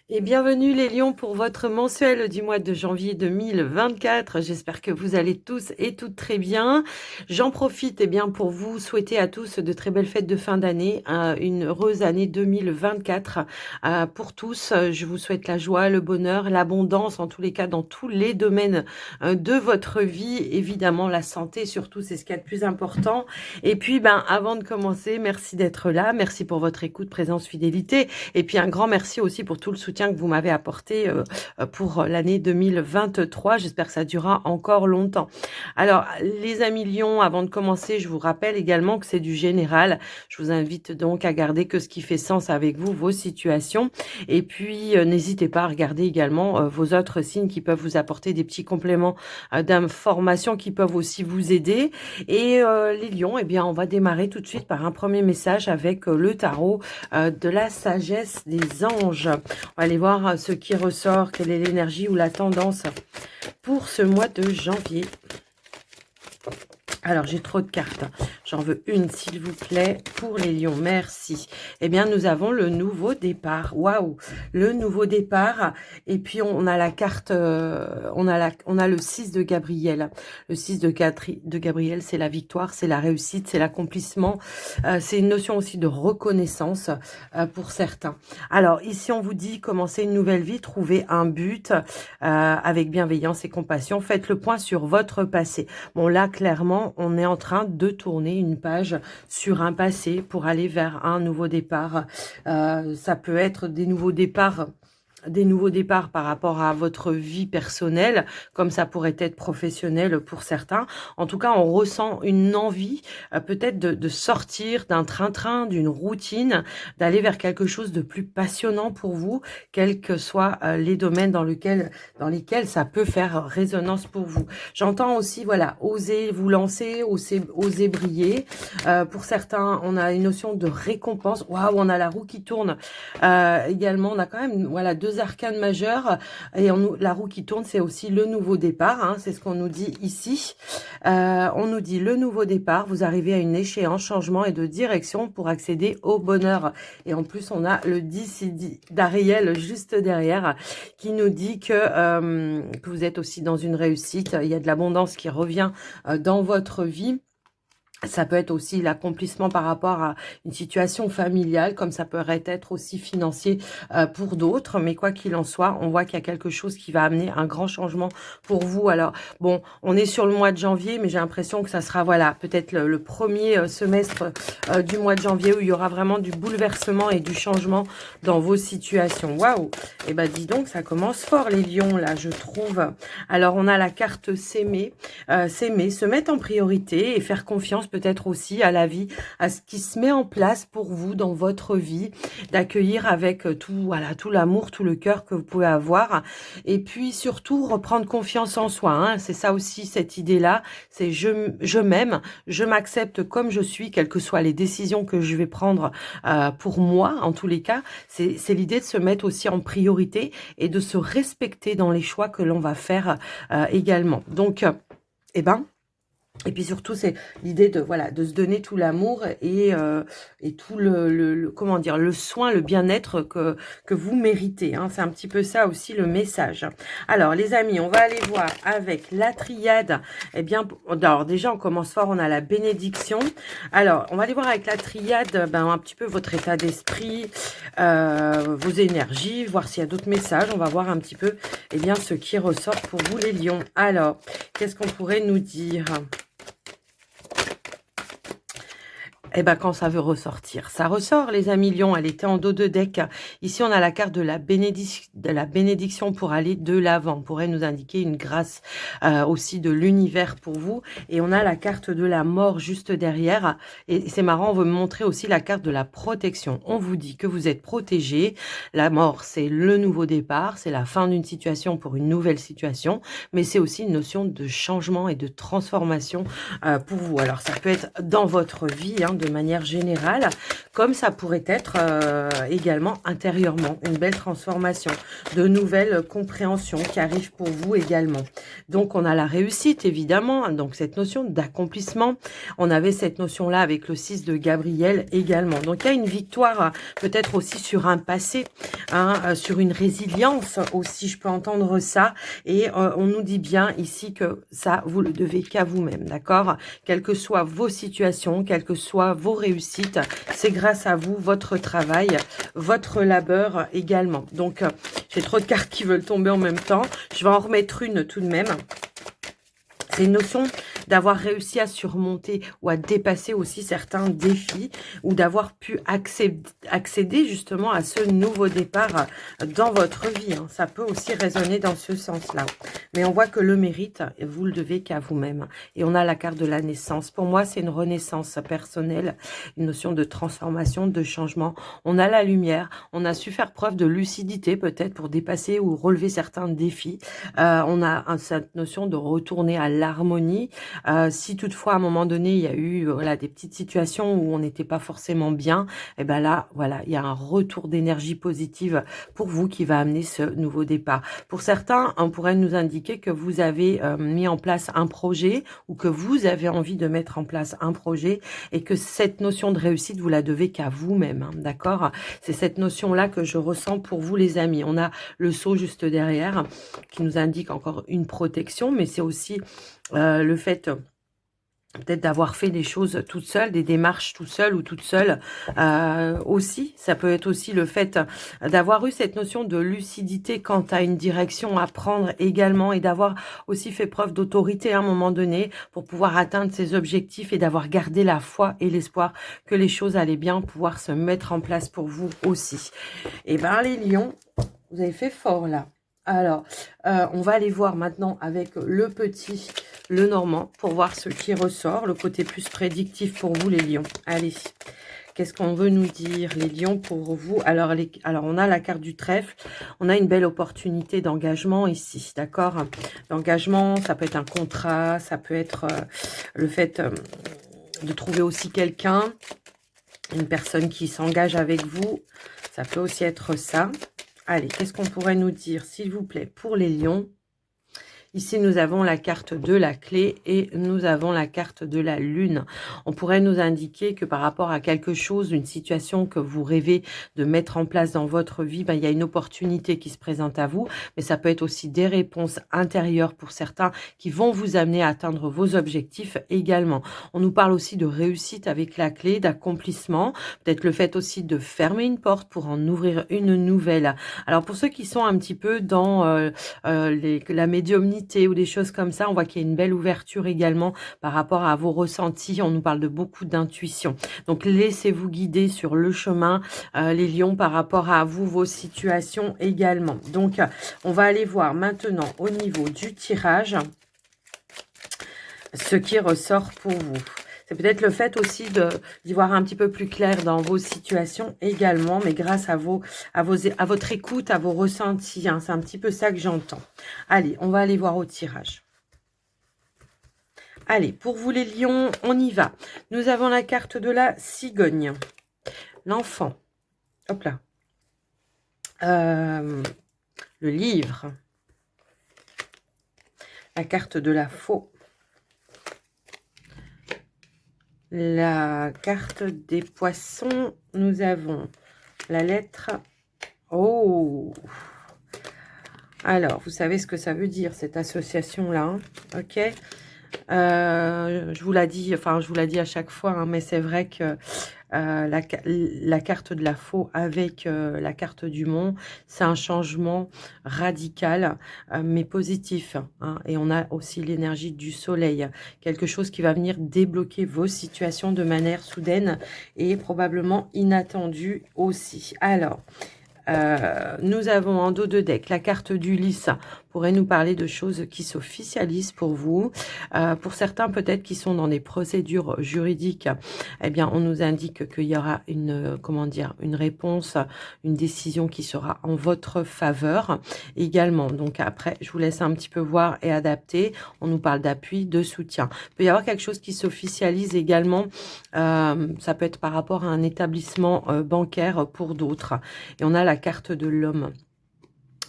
Et bienvenue les lions pour votre mensuel du mois de janvier 2024. J'espère que vous allez tous et toutes très bien. J'en profite bien pour vous souhaiter à tous de très belles fêtes de fin d'année, une heureuse année 2024 pour tous. Je vous souhaite la joie, le bonheur, l'abondance en tous les cas dans tous les domaines de votre vie. Évidemment la santé surtout, c'est ce qu'il y a de plus important. Et puis avant de commencer, merci d'être là, merci pour votre écoute, présence, fidélité. Et puis un grand merci aussi pour tout le soutien que vous m'avez apporté pour l'année 2023. J'espère que ça durera encore longtemps. Alors, les amis Lions, avant de commencer, je vous rappelle également que c'est du général. Je vous invite donc à garder que ce qui fait sens avec vous, vos situations. Et puis, n'hésitez pas à regarder également vos autres signes qui peuvent vous apporter des petits compléments d'informations qui peuvent aussi vous aider. Et les Lions, eh bien, on va démarrer tout de suite par un premier message avec le tarot de la sagesse des anges. On va aller voir ce qui ressort, quelle est l'énergie ou la tendance pour ce mois de janvier. Alors, j'ai trop de cartes. J'en veux une, s'il vous plaît, pour les lions. Merci. Eh bien, nous avons le nouveau départ. Waouh! Le nouveau départ. Et puis, on a la carte, on a le 6 de Gabriel. Le 6 de Gabriel, c'est la victoire, c'est la réussite, c'est l'accomplissement. C'est une notion aussi de reconnaissance pour certains. Alors, ici, on vous dit commencer une nouvelle vie, trouver un but avec bienveillance et compassion. Faites le point sur votre passé. Bon, là, clairement, on est en train de tourner une page sur un passé pour aller vers un nouveau départ. Ça peut être des nouveaux départs par rapport à votre vie personnelle, comme ça pourrait être professionnel pour certains. En tout cas, on ressent une envie peut-être de sortir d'un train-train, d'une routine, d'aller vers quelque chose de plus passionnant pour vous, quels que soient les domaines dans lesquels ça peut faire résonance pour vous. J'entends aussi, voilà, oser vous lancer, oser briller. Pour certains, on a une notion de récompense. Waouh, on a la roue qui tourne. Également, on a quand même, voilà, deux arcanes majeures et la roue qui tourne, c'est aussi le nouveau départ, hein, c'est ce qu'on nous dit ici. On nous dit le nouveau départ, vous arrivez à une échéance, changement et de direction pour accéder au bonheur. Et en plus, on a le 10 d'Ariel juste derrière qui nous dit que vous êtes aussi dans une réussite, il y a de l'abondance qui revient dans votre vie. Ça peut être aussi l'accomplissement par rapport à une situation familiale, comme ça pourrait être aussi financier pour d'autres. Mais quoi qu'il en soit, on voit qu'il y a quelque chose qui va amener un grand changement pour vous. Alors, bon, on est sur le mois de janvier, mais j'ai l'impression que ça sera, voilà, peut-être le premier semestre du mois de janvier où il y aura vraiment du bouleversement et du changement dans vos situations. Waouh! Eh ben, dis donc, ça commence fort, les lions, là, je trouve. Alors, on a la carte s'aimer. S'aimer, se mettre en priorité et faire confiance peut-être aussi à la vie, à ce qui se met en place pour vous dans votre vie, d'accueillir avec tout, voilà, tout l'amour, tout le cœur que vous pouvez avoir. Et puis surtout, reprendre confiance en soi. Hein. C'est ça aussi, cette idée-là. C'est je m'aime, je m'accepte comme je suis, quelles que soient les décisions que je vais prendre pour moi, en tous les cas. C'est l'idée de se mettre aussi en priorité et de se respecter dans les choix que l'on va faire également. Donc, eh ben, et puis surtout, c'est l'idée de, voilà, de se donner tout l'amour et tout comment dire, le soin, le bien-être que vous méritez. Hein. C'est un petit peu ça aussi le message. Alors, les amis, on va aller voir avec la triade. Eh bien, alors déjà, on commence fort, on a la bénédiction. Alors, on va aller voir avec la triade, un petit peu votre état d'esprit, vos énergies, voir s'il y a d'autres messages. On va voir un petit peu, eh bien, ce qui ressort pour vous, les lions. Alors, qu'est-ce qu'on pourrait nous dire ? Eh ben, quand ça veut ressortir, ça ressort, les amis lions. Elle était en dos de deck. Ici, on a la carte de la bénédiction pour aller de l'avant. Pourrait nous indiquer une grâce aussi de l'univers pour vous. Et on a la carte de la mort juste derrière. Et c'est marrant, on veut me montrer aussi la carte de la protection. On vous dit que vous êtes protégé. La mort, c'est le nouveau départ. C'est la fin d'une situation pour une nouvelle situation. Mais c'est aussi une notion de changement et de transformation pour vous. Alors, ça peut être dans votre vie, hein, de de manière générale, comme ça pourrait être également intérieurement, une belle transformation, de nouvelles compréhensions qui arrivent pour vous également. Donc on a la réussite évidemment, donc cette notion d'accomplissement, on avait cette notion-là avec le 6 de Gabriel également. Donc il y a une victoire peut-être aussi sur un passé, hein, sur une résilience aussi, je peux entendre ça. Et on nous dit bien ici que ça, vous le devez qu'à vous-même, d'accord? Quelles que soient vos situations, quelles que soient vos réussites, c'est grâce à vous, votre travail, votre labeur également. Donc, j'ai trop de cartes qui veulent tomber en même temps. Je vais en remettre une tout de même. C'est une notion d'avoir réussi à surmonter ou à dépasser aussi certains défis ou d'avoir pu accéder justement à ce nouveau départ dans votre vie. Hein. Ça peut aussi résonner dans ce sens-là. Mais on voit que le mérite, vous le devez qu'à vous-même. Et on a la carte de la naissance. Pour moi, c'est une renaissance personnelle, une notion de transformation, de changement. On a la lumière, on a su faire preuve de lucidité peut-être pour dépasser ou relever certains défis. On a cette notion de retourner à l'harmonie. Si toutefois, à un moment donné, il y a eu voilà, des petites situations où on n'était pas forcément bien, et ben là, voilà, il y a un retour d'énergie positive pour vous qui va amener ce nouveau départ. Pour certains, on pourrait nous indiquer que vous avez mis en place un projet ou que vous avez envie de mettre en place un projet et que cette notion de réussite, vous la devez qu'à vous-même, hein, d'accord? C'est cette notion-là que je ressens pour vous, les amis. On a le sceau juste derrière qui nous indique encore une protection, mais c'est aussi le fait peut-être d'avoir fait des choses toute seule, des démarches toute seule ou toute seule aussi. Ça peut être aussi le fait d'avoir eu cette notion de lucidité quant à une direction à prendre également et d'avoir aussi fait preuve d'autorité à un moment donné pour pouvoir atteindre ses objectifs et d'avoir gardé la foi et l'espoir que les choses allaient bien pouvoir se mettre en place pour vous aussi. Et ben les lions, vous avez fait fort là. Alors, on va aller voir maintenant avec le petit, le normand, pour voir ce qui ressort, le côté plus prédictif pour vous, les lions. Allez, qu'est-ce qu'on veut nous dire, les lions, pour vous? Alors, on a la carte du trèfle, on a une belle opportunité d'engagement ici, d'accord? L'engagement, ça peut être un contrat, ça peut être le fait de trouver aussi quelqu'un, une personne qui s'engage avec vous, ça peut aussi être ça. Allez, qu'est-ce qu'on pourrait nous dire, s'il vous plaît, pour les lions? Ici, nous avons la carte de la clé et nous avons la carte de la lune. On pourrait nous indiquer que par rapport à quelque chose, une situation que vous rêvez de mettre en place dans votre vie, ben, il y a une opportunité qui se présente à vous, mais ça peut être aussi des réponses intérieures pour certains qui vont vous amener à atteindre vos objectifs également. On nous parle aussi de réussite avec la clé, d'accomplissement, peut-être le fait aussi de fermer une porte pour en ouvrir une nouvelle. Alors, pour ceux qui sont un petit peu dans la médiumnité, ou des choses comme ça, on voit qu'il y a une belle ouverture également par rapport à vos ressentis. On nous parle de beaucoup d'intuition. Donc, laissez-vous guider sur le chemin, les lions, par rapport à vous, vos situations également. Donc, on va aller voir maintenant au niveau du tirage ce qui ressort pour vous. C'est peut-être le fait aussi d'y voir un petit peu plus clair dans vos situations également, mais grâce à votre écoute, à vos ressentis. Hein, c'est un petit peu ça que j'entends. Allez, on va aller voir au tirage. Allez, pour vous les lions, on y va. Nous avons la carte de la cigogne. L'enfant. Hop là. Le livre. La carte de la faux. La carte des poissons, nous avons la lettre O. Alors, vous savez ce que ça veut dire, cette association-là, hein, ok. Je vous l'ai dit, enfin, je vous l'ai dit à chaque fois, hein, mais c'est vrai que la carte de la faux avec la carte du mont, c'est un changement radical, mais positif. Hein, et on a aussi l'énergie du soleil, quelque chose qui va venir débloquer vos situations de manière soudaine et probablement inattendue aussi. Alors, Nous avons en dos de deck la carte d'Ulysse, pourrait nous parler de choses qui s'officialisent pour vous. Pour certains peut-être qui sont dans des procédures juridiques, eh bien on nous indique qu'il y aura une, comment dire, une réponse, une décision qui sera en votre faveur également. Donc après, je vous laisse un petit peu voir et adapter. On nous parle d'appui, de soutien. Il peut y avoir quelque chose qui s'officialise également. Ça peut être par rapport à un établissement bancaire pour d'autres. Et on a la carte de l'homme.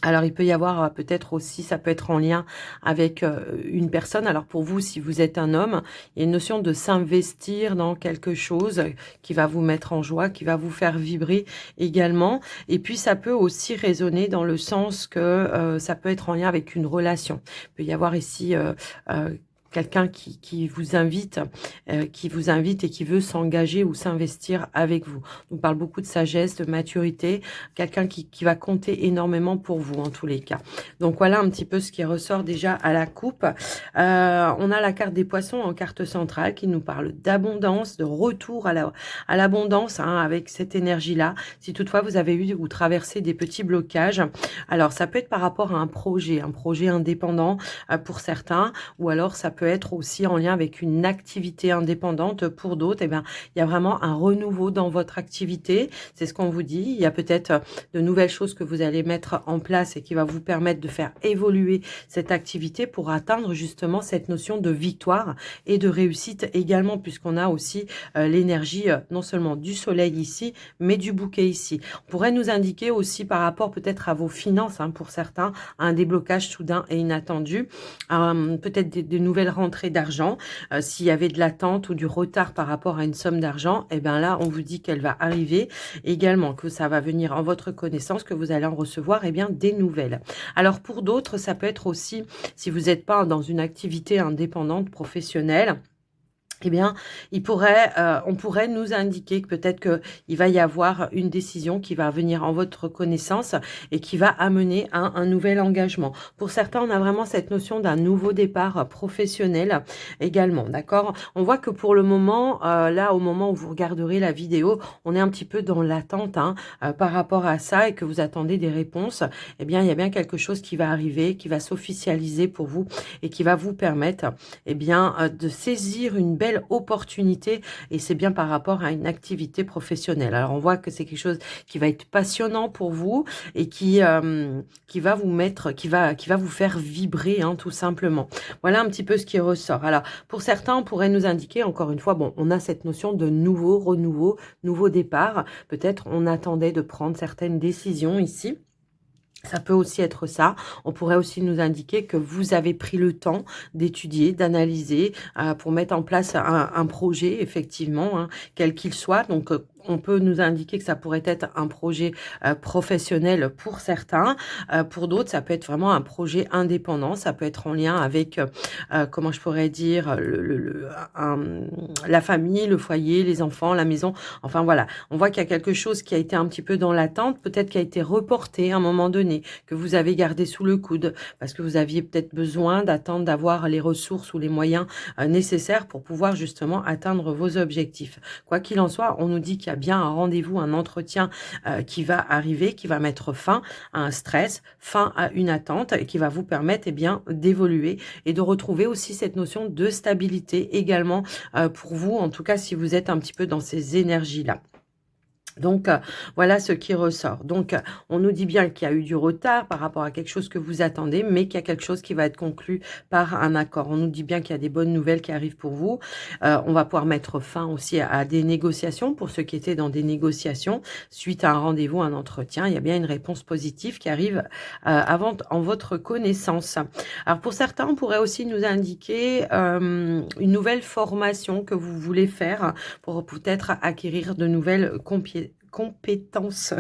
Alors, il peut y avoir peut-être aussi, ça peut être en lien avec une personne. Alors, pour vous, si vous êtes un homme, il y a une notion de s'investir dans quelque chose qui va vous mettre en joie, qui va vous faire vibrer également. Et puis, ça peut aussi résonner dans le sens que ça peut être en lien avec une relation. Il peut y avoir ici quelqu'un qui vous invite et qui veut s'engager ou s'investir avec vous. On parle beaucoup de sagesse, de maturité, quelqu'un qui va compter énormément pour vous en tous les cas. Donc voilà un petit peu ce qui ressort déjà à la coupe. On a la carte des poissons en carte centrale qui nous parle d'abondance, de retour à l'abondance avec cette énergie-là. Si toutefois vous avez eu ou traversé des petits blocages, alors ça peut être par rapport à un projet indépendant pour certains, ou alors ça peut être aussi en lien avec une activité indépendante pour d'autres. Eh bien, il y a vraiment un renouveau dans votre activité. C'est ce qu'on vous dit. Il y a peut-être de nouvelles choses que vous allez mettre en place et qui va vous permettre de faire évoluer cette activité pour atteindre justement cette notion de victoire et de réussite également, puisqu'on a aussi l'énergie non seulement du soleil ici, mais du bouquet ici. On pourrait nous indiquer aussi par rapport peut-être à vos finances, pour certains, un déblocage soudain et inattendu, peut-être des nouvelles rentrées d'argent. S'il y avait de l'attente ou du retard par rapport à une somme d'argent, eh bien là, on vous dit qu'elle va arriver également, que ça va venir en votre connaissance, que vous allez en recevoir des nouvelles. Alors pour d'autres, ça peut être aussi, si vous n'êtes pas dans une activité indépendante professionnelle, eh bien, on pourrait nous indiquer que peut-être qu'il va y avoir une décision qui va venir en votre connaissance et qui va amener à un nouvel engagement. Pour certains, on a vraiment cette notion d'un nouveau départ professionnel également, d'accord? On voit que pour le moment, là, au moment où vous regarderez la vidéo, on est un petit peu dans l'attente par rapport à ça et que vous attendez des réponses. Eh bien, il y a bien quelque chose qui va arriver, qui va s'officialiser pour vous et qui va vous permettre, de saisir une belle opportunité, et c'est bien par rapport à une activité professionnelle. Alors on voit que c'est quelque chose qui va être passionnant pour vous et qui va vous mettre, qui va vous faire vibrer tout simplement. Voilà un petit peu ce qui ressort. Alors pour certains, on pourrait nous indiquer encore une fois, bon, on a cette notion de renouveau, nouveau départ. Peut-être on attendait de prendre certaines décisions ici. Ça peut aussi être ça. On pourrait aussi nous indiquer que vous avez pris le temps d'étudier, d'analyser pour mettre en place un projet, effectivement, quel qu'il soit. Donc, on peut nous indiquer que ça pourrait être un projet professionnel pour certains. Pour d'autres, ça peut être vraiment un projet indépendant. Ça peut être en lien avec, comment je pourrais dire, la famille, le foyer, les enfants, la maison. Enfin, voilà. On voit qu'il y a quelque chose qui a été un petit peu dans l'attente, peut-être qui a été reporté à un moment donné, que vous avez gardé sous le coude, parce que vous aviez peut-être besoin d'attendre d'avoir les ressources ou les moyens nécessaires pour pouvoir justement atteindre vos objectifs. Quoi qu'il en soit, on nous dit qu'il y a bien un rendez-vous, un entretien qui va arriver, qui va mettre fin à un stress, fin à une attente et qui va vous permettre d'évoluer et de retrouver aussi cette notion de stabilité également pour vous, en tout cas si vous êtes un petit peu dans ces énergies-là. Donc, voilà ce qui ressort. Donc, on nous dit bien qu'il y a eu du retard par rapport à quelque chose que vous attendez, mais qu'il y a quelque chose qui va être conclu par un accord. On nous dit bien qu'il y a des bonnes nouvelles qui arrivent pour vous. On va pouvoir mettre fin aussi à des négociations pour ceux qui étaient dans des négociations. Suite à un rendez-vous, un entretien, il y a bien une réponse positive qui arrive en votre connaissance. Alors, pour certains, on pourrait aussi nous indiquer une nouvelle formation que vous voulez faire pour peut-être acquérir de nouvelles compétences.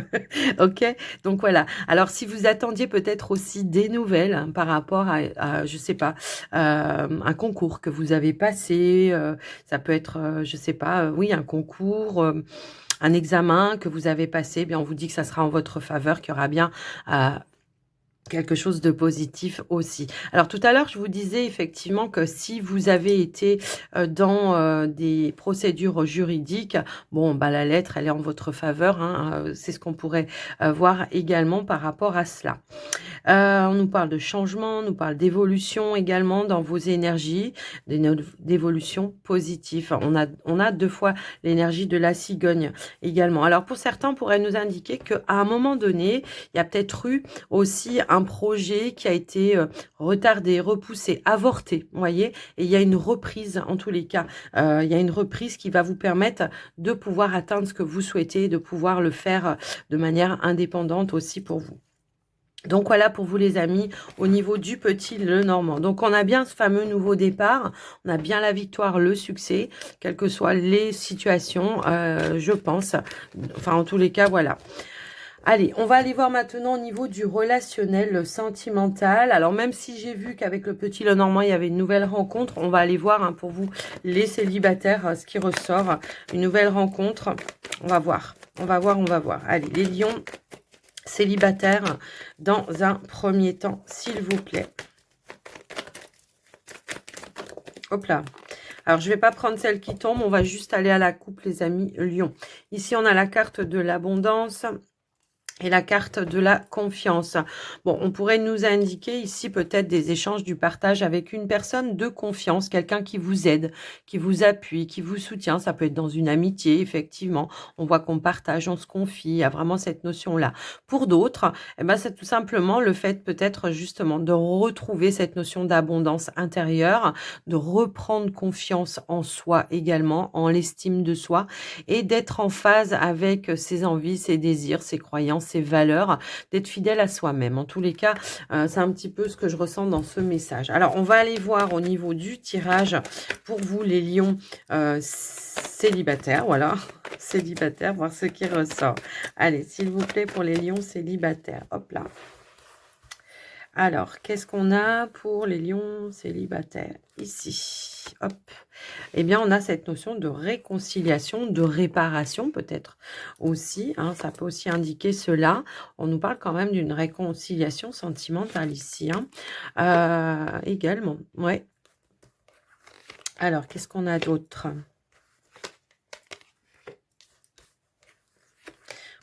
Ok, donc voilà. Alors si vous attendiez peut-être aussi des nouvelles par rapport à je sais pas, un concours que vous avez passé, ça peut être je sais pas, oui, un concours, un examen que vous avez passé, bien on vous dit que ça sera en votre faveur, qu'il y aura bien quelque chose de positif aussi. Alors tout à l'heure, je vous disais effectivement que si vous avez été dans des procédures juridiques, bon, bah, la lettre, elle est en votre faveur, hein, c'est ce qu'on pourrait voir également par rapport à cela. On nous parle de changement, on nous parle d'évolution également dans vos énergies, d'évolution positive. On a 2 fois l'énergie de la cigogne également. Alors pour certains, on pourrait nous indiquer qu'à un moment donné, il y a peut-être eu aussi un projet qui a été retardé, repoussé, avorté, vous voyez, et il y a une reprise en tous les cas. Il y a une reprise qui va vous permettre de pouvoir atteindre ce que vous souhaitez, de pouvoir le faire de manière indépendante aussi pour vous. Donc voilà pour vous les amis, au niveau du petit Lenormand. Donc on a bien ce fameux nouveau départ, on a bien la victoire, le succès, quelles que soient les situations, je pense. Enfin en tous les cas, voilà. Allez, on va aller voir maintenant au niveau du relationnel sentimental. Alors même si j'ai vu qu'avec le petit Lenormand, il y avait une nouvelle rencontre, on va aller voir hein, pour vous les célibataires, ce qui ressort. Une nouvelle rencontre, on va voir, on va voir, on va voir. Allez, les lions célibataires dans un premier temps, s'il vous plaît. Hop là. Alors, je ne vais pas prendre celle qui tombe, on va juste aller à la coupe, les amis, lion. Ici, on a la carte de l'abondance et la carte de la confiance. Bon, on pourrait nous indiquer ici peut-être des échanges, du partage avec une personne de confiance, quelqu'un qui vous aide, qui vous appuie, qui vous soutient. Ça peut être dans une amitié, effectivement. On voit qu'on partage, on se confie. Il y a vraiment cette notion-là. Pour d'autres, eh ben, c'est tout simplement le fait peut-être justement de retrouver cette notion d'abondance intérieure, de reprendre confiance en soi également, en l'estime de soi et d'être en phase avec ses envies, ses désirs, ses croyances, ses valeurs, d'être fidèle à soi-même. En tous les cas, c'est un petit peu ce que je ressens dans ce message. Alors, on va aller voir au niveau du tirage pour vous, les lions célibataires. Voilà, célibataires, voir ce qui ressort. Allez, s'il vous plaît, pour les lions célibataires. Hop là. Alors, qu'est-ce qu'on a pour les lions célibataires ici? Hop. Eh bien, on a cette notion de réconciliation, de réparation peut-être aussi. Hein, ça peut aussi indiquer cela. On nous parle quand même d'une réconciliation sentimentale ici. Hein. Également, ouais. Alors, qu'est-ce qu'on a d'autre?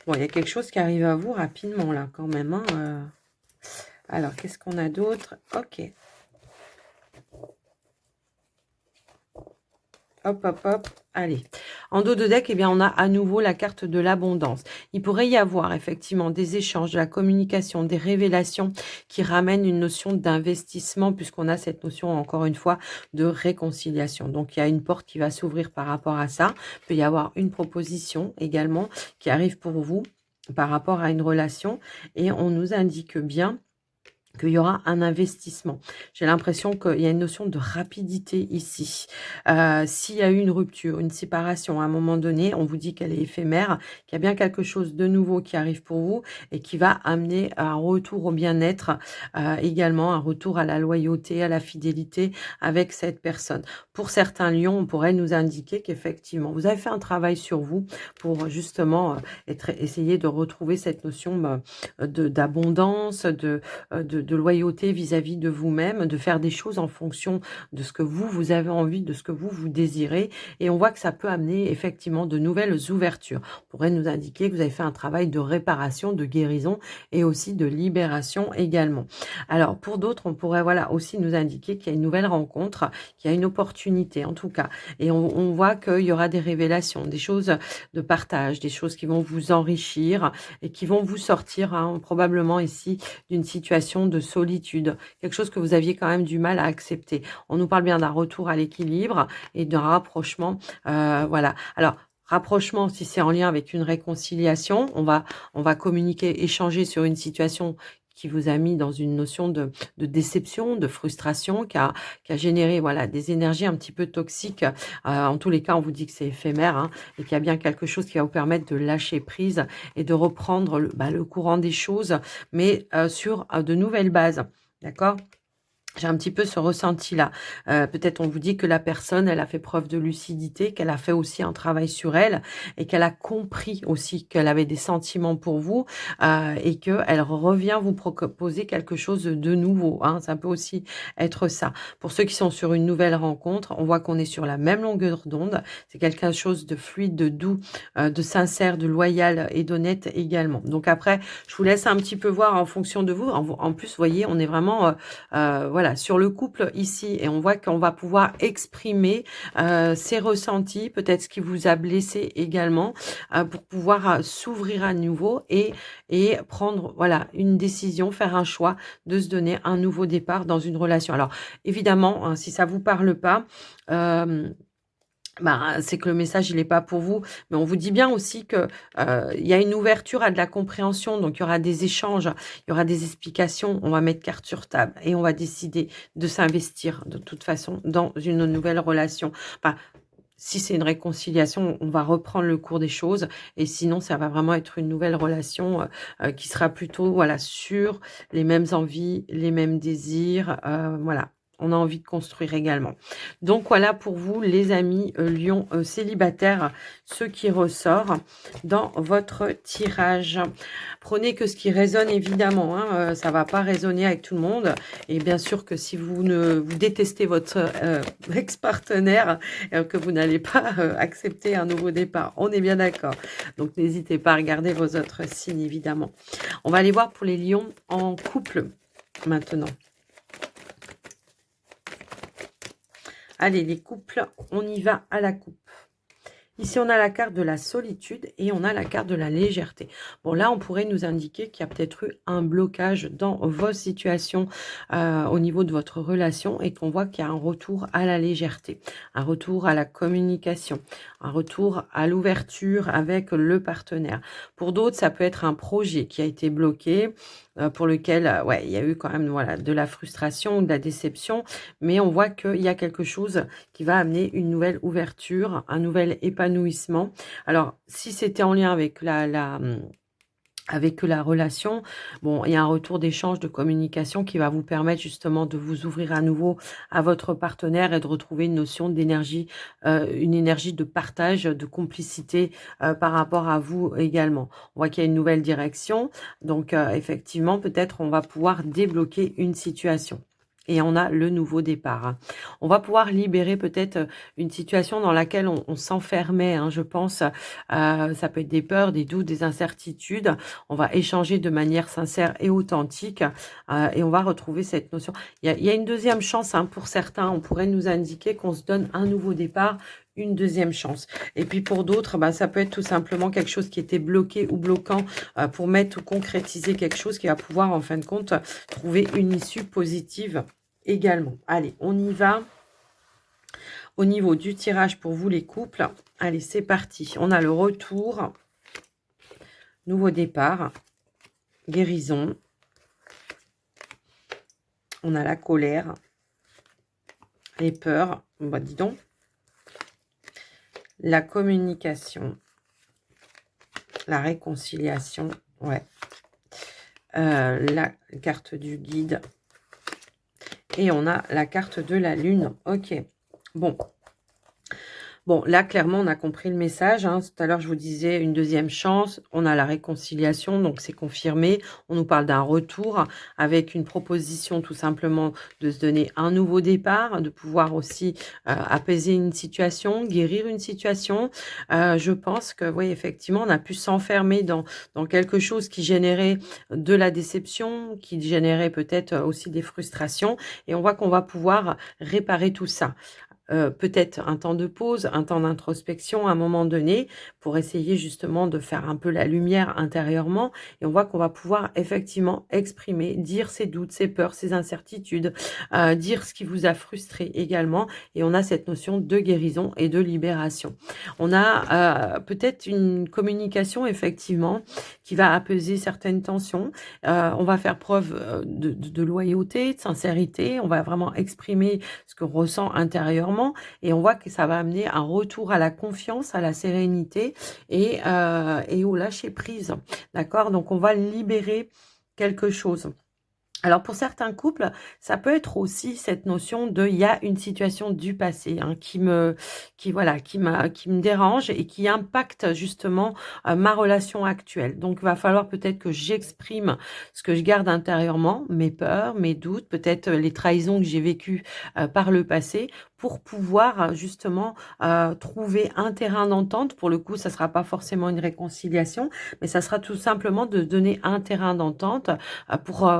Bon, il y a quelque chose qui arrive à vous rapidement là quand même. Hein, Alors, qu'est-ce qu'on a d'autre? Ok. Hop, hop, hop. Allez. En dos de deck, eh bien, on a à nouveau la carte de l'abondance. Il pourrait y avoir effectivement des échanges, de la communication, des révélations qui ramènent une notion d'investissement puisqu'on a cette notion, encore une fois, de réconciliation. Donc, il y a une porte qui va s'ouvrir par rapport à ça. Il peut y avoir une proposition également qui arrive pour vous par rapport à une relation et on nous indique bien qu'il y aura un investissement. J'ai l'impression qu'il y a une notion de rapidité ici. S'il y a eu une rupture, une séparation à un moment donné, on vous dit qu'elle est éphémère, qu'il y a bien quelque chose de nouveau qui arrive pour vous et qui va amener un retour au bien-être, également un retour à la loyauté, à la fidélité avec cette personne. Pour certains lions, on pourrait nous indiquer qu'effectivement, vous avez fait un travail sur vous pour justement essayer de retrouver cette notion d'abondance, de loyauté vis-à-vis de vous-même, de faire des choses en fonction de ce que vous avez envie, de ce que vous désirez. Et on voit que ça peut amener effectivement de nouvelles ouvertures. On pourrait nous indiquer que vous avez fait un travail de réparation, de guérison et aussi de libération également. Alors pour d'autres, on pourrait voilà aussi nous indiquer qu'il y a une nouvelle rencontre, qu'il y a une opportunité en tout cas. Et on voit qu'il y aura des révélations, des choses de partage, des choses qui vont vous enrichir et qui vont vous sortir hein, probablement ici d'une situation de solitude, quelque chose que vous aviez quand même du mal à accepter. On nous parle bien d'un retour à l'équilibre et d'un rapprochement. Voilà. Alors, rapprochement, si c'est en lien avec une réconciliation, on va communiquer, échanger sur une situation qui vous a mis dans une notion de déception, de frustration, qui a généré voilà des énergies un petit peu toxiques. En tous les cas, on vous dit que c'est éphémère hein, et qu'il y a bien quelque chose qui va vous permettre de lâcher prise et de reprendre le courant des choses, mais sur de nouvelles bases. D'accord ? J'ai un petit peu ce ressenti-là. Peut-être on vous dit que la personne, elle a fait preuve de lucidité, qu'elle a fait aussi un travail sur elle et qu'elle a compris aussi qu'elle avait des sentiments pour vous, et qu'elle revient vous proposer quelque chose de nouveau, hein. Ça peut aussi être ça. Pour ceux qui sont sur une nouvelle rencontre, on voit qu'on est sur la même longueur d'onde. C'est quelque chose de fluide, de doux, de sincère, de loyal et d'honnête également. Donc après, je vous laisse un petit peu voir en fonction de vous. En plus, vous voyez, on est vraiment... voilà, sur le couple ici, et on voit qu'on va pouvoir exprimer ses ressentis, peut-être ce qui vous a blessé également, pour pouvoir s'ouvrir à nouveau et prendre voilà une décision, faire un choix de se donner un nouveau départ dans une relation. Alors évidemment, hein, si ça vous parle pas, euh, bah, c'est que le message, il est pas pour vous. Mais on vous dit bien aussi que il y a une ouverture à de la compréhension. Donc, il y aura des échanges, il y aura des explications. On va mettre carte sur table et on va décider de s'investir de toute façon dans une nouvelle relation. Enfin, si c'est une réconciliation, on va reprendre le cours des choses. Et sinon, ça va vraiment être une nouvelle relation qui sera plutôt voilà sur les mêmes envies, les mêmes désirs. Voilà. On a envie de construire également. Donc voilà pour vous, les amis Lion célibataires, ce qui ressort dans votre tirage. Prenez que ce qui résonne évidemment. Hein, ça va pas résonner avec tout le monde. Et bien sûr que si vous détestez votre ex-partenaire, que vous n'allez pas accepter un nouveau départ. On est bien d'accord. Donc n'hésitez pas à regarder vos autres signes évidemment. On va aller voir pour les lions en couple maintenant. Allez, les couples, on y va à la coupe. Ici, on a la carte de la solitude et on a la carte de la légèreté. Bon, là, on pourrait nous indiquer qu'il y a peut-être eu un blocage dans vos situations au niveau de votre relation et qu'on voit qu'il y a un retour à la légèreté, un retour à la communication, un retour à l'ouverture avec le partenaire. Pour d'autres, ça peut être un projet qui a été bloqué, pour lequel ouais, il y a eu quand même voilà, de la frustration ou de la déception, mais on voit qu'il y a quelque chose qui va amener une nouvelle ouverture, un nouvel épanouissement. Alors, si c'était en lien avec avec la relation, bon, il y a un retour d'échange, de communication qui va vous permettre justement de vous ouvrir à nouveau à votre partenaire et de retrouver une notion d'énergie, une énergie de partage, de complicité par rapport à vous également. On voit qu'il y a une nouvelle direction, donc effectivement, peut-être on va pouvoir débloquer une situation. Et on a le nouveau départ. Hein. On va pouvoir libérer peut-être une situation dans laquelle on s'enfermait, hein, je pense. Ça peut être des peurs, des doutes, des incertitudes. On va échanger de manière sincère et authentique et on va retrouver cette notion. Il y a une deuxième chance hein, pour certains. On pourrait nous indiquer qu'on se donne un nouveau départ, une deuxième chance. Et puis pour d'autres, bah, ça peut être tout simplement quelque chose qui était bloqué ou bloquant pour mettre ou concrétiser quelque chose qui va pouvoir en fin de compte trouver une issue positive également. Allez, on y va. Au niveau du tirage pour vous les couples, allez, c'est parti. On a le retour, nouveau départ, guérison. On a la colère, les peurs, bah dis donc. La communication, la réconciliation, ouais. La carte du guide. Et on a la carte de la lune. Ok. Bon. Bon, là, clairement, on a compris le message. Hein. Tout à l'heure, je vous disais une deuxième chance. On a la réconciliation, donc c'est confirmé. On nous parle d'un retour avec une proposition tout simplement de se donner un nouveau départ, de pouvoir aussi apaiser une situation, guérir une situation. Je pense que, oui, effectivement, on a pu s'enfermer dans quelque chose qui générait de la déception, qui générait peut-être aussi des frustrations. Et on voit qu'on va pouvoir réparer tout ça. Peut-être un temps de pause, un temps d'introspection à un moment donné pour essayer justement de faire un peu la lumière intérieurement et on voit qu'on va pouvoir effectivement exprimer, dire ses doutes, ses peurs, ses incertitudes, dire ce qui vous a frustré également et on a cette notion de guérison et de libération. On a peut-être une communication effectivement qui va apaiser certaines tensions, on va faire preuve de loyauté, de sincérité, on va vraiment exprimer ce qu'on ressent intérieurement et on voit que ça va amener un retour à la confiance, à la sérénité et au lâcher prise. D'accord? Donc, on va libérer quelque chose. Alors pour certains couples, ça peut être aussi cette notion de il y a une situation du passé, hein, qui me dérange et qui impacte justement, ma relation actuelle. Donc il va falloir peut-être que j'exprime ce que je garde intérieurement, mes peurs, mes doutes, peut-être, les trahisons que j'ai vécues, par le passé pour pouvoir, justement, trouver un terrain d'entente. Pour le coup, ça sera pas forcément une réconciliation, mais ça sera tout simplement de donner un terrain d'entente, pour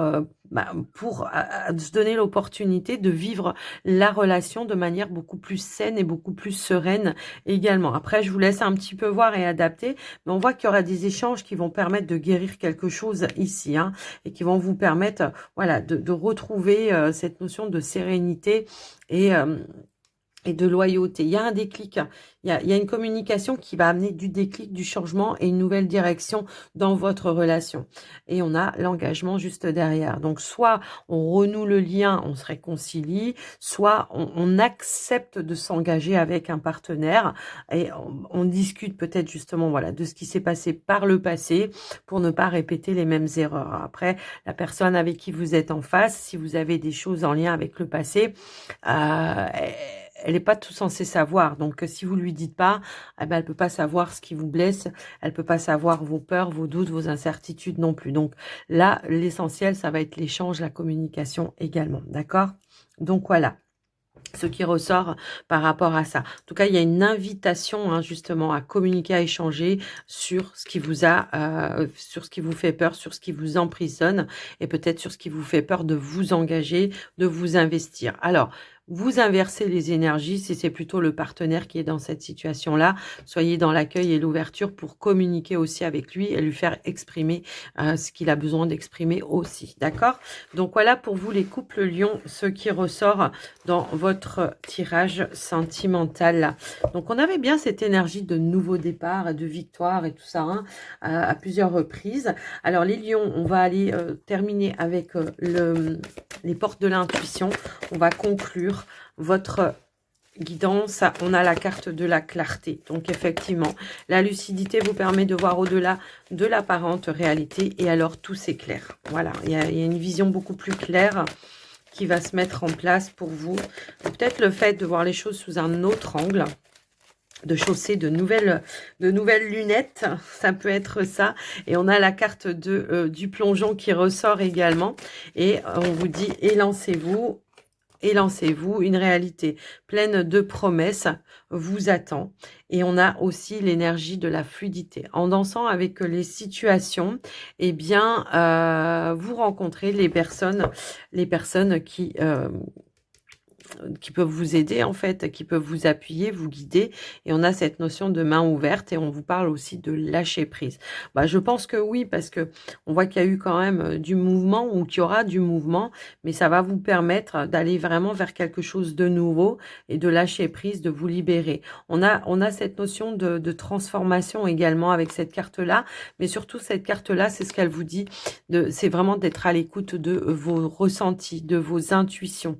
se donner l'opportunité de vivre la relation de manière beaucoup plus saine et beaucoup plus sereine également. Après, je vous laisse un petit peu voir et adapter, mais on voit qu'il y aura des échanges qui vont permettre de guérir quelque chose ici, hein, et qui vont vous permettre, voilà, de retrouver cette notion de sérénité et et de loyauté. Il y a un déclic, il y a une communication qui va amener du déclic, du changement et une nouvelle direction dans votre relation. Et on a l'engagement juste derrière. Donc, soit on renoue le lien, on se réconcilie, soit on accepte de s'engager avec un partenaire et on discute peut-être justement, voilà, de ce qui s'est passé par le passé pour ne pas répéter les mêmes erreurs. Après, la personne avec qui vous êtes en face, si vous avez des choses en lien avec le passé, euh, elle n'est pas tout censée savoir. Donc, si vous lui dites pas, eh ben, elle peut pas savoir ce qui vous blesse. Elle peut pas savoir vos peurs, vos doutes, vos incertitudes non plus. Donc, là, l'essentiel, ça va être l'échange, la communication également. D'accord? Donc, voilà ce qui ressort par rapport à ça. En tout cas, il y a une invitation, hein, justement, à communiquer, à échanger sur ce qui sur ce qui vous fait peur, sur ce qui vous emprisonne et peut-être sur ce qui vous fait peur de vous engager, de vous investir. Alors, vous inversez les énergies si c'est plutôt le partenaire qui est dans cette situation-là. Soyez dans l'accueil et l'ouverture pour communiquer aussi avec lui et lui faire exprimer ce qu'il a besoin d'exprimer aussi. D'accord? Donc voilà pour vous les couples lions, ce qui ressort dans votre tirage sentimental. Donc on avait bien cette énergie de nouveau départ, de victoire et tout ça, hein, à plusieurs reprises. Alors les lions, on va aller terminer avec les portes de l'intuition. On va conclure votre guidance. On a la carte de la clarté. Donc effectivement, la lucidité vous permet de voir au-delà de l'apparente réalité et alors tout s'éclaire. Voilà, il y a une vision beaucoup plus claire qui va se mettre en place pour vous. Peut-être le fait de voir les choses sous un autre angle, de chausser de nouvelles lunettes, ça peut être ça. Et on a la carte du plongeon qui ressort également. Et on vous dit, élancez-vous. Élancez-vous, une réalité pleine de promesses vous attend. Et on a aussi l'énergie de la fluidité. En dansant avec les situations, eh bien, vous rencontrez les personnes qui peuvent vous aider en fait, qui peuvent vous appuyer, vous guider. Et on a cette notion de main ouverte et on vous parle aussi de lâcher prise. Bah, je pense que oui, parce que on voit qu'il y a eu quand même du mouvement ou qu'il y aura du mouvement, mais ça va vous permettre d'aller vraiment vers quelque chose de nouveau et de lâcher prise, de vous libérer. On a cette notion de transformation également avec cette carte-là, mais surtout cette carte-là, c'est ce qu'elle vous dit, c'est vraiment d'être à l'écoute de vos ressentis, de vos intuitions.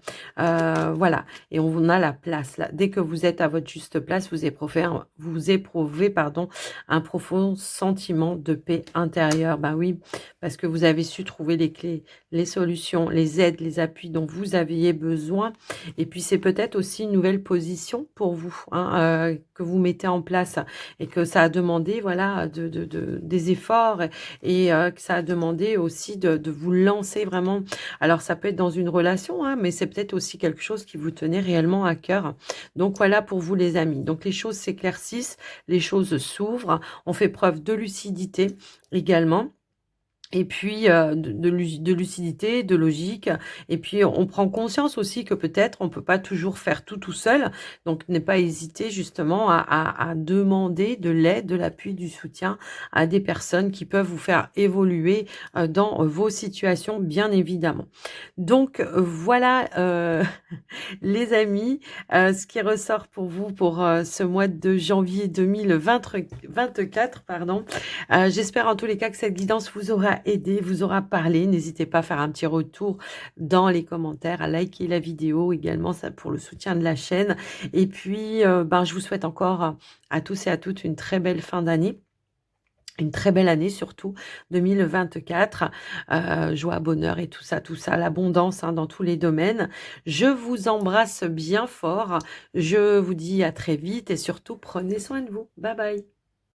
Voilà, et on a la place là. Dès que vous êtes à votre juste place, vous éprouvez un profond sentiment de paix intérieure. Ben oui, parce que vous avez su trouver les clés, les solutions, les aides, les appuis dont vous aviez besoin. Et puis c'est peut-être aussi une nouvelle position pour vous, hein, que vous mettez en place et que ça a demandé, voilà, des efforts et que ça a demandé aussi de vous lancer vraiment. Alors ça peut être dans une relation, hein, mais c'est peut-être aussi quelque chose qui vous tenait réellement à cœur. Donc voilà pour vous les amis. Donc les choses s'éclaircissent, les choses s'ouvrent, on fait preuve de lucidité également. Et puis de lucidité, de logique. Et puis on prend conscience aussi que peut-être on peut pas toujours faire tout seul. Donc ne pas hésiter justement à demander de l'aide, de l'appui, du soutien à des personnes qui peuvent vous faire évoluer dans vos situations, bien évidemment. Donc voilà les amis, ce qui ressort pour vous pour ce mois de janvier 2024, pardon. J'espère en tous les cas que cette guidance vous aura aidé, vous aura parlé. N'hésitez pas à faire un petit retour dans les commentaires, à liker la vidéo également, ça pour le soutien de la chaîne. Et puis, je vous souhaite encore à tous et à toutes une très belle fin d'année. Une très belle année surtout, 2024, joie, bonheur et tout ça, l'abondance, hein, dans tous les domaines. Je vous embrasse bien fort. Je vous dis à très vite et surtout prenez soin de vous. Bye bye.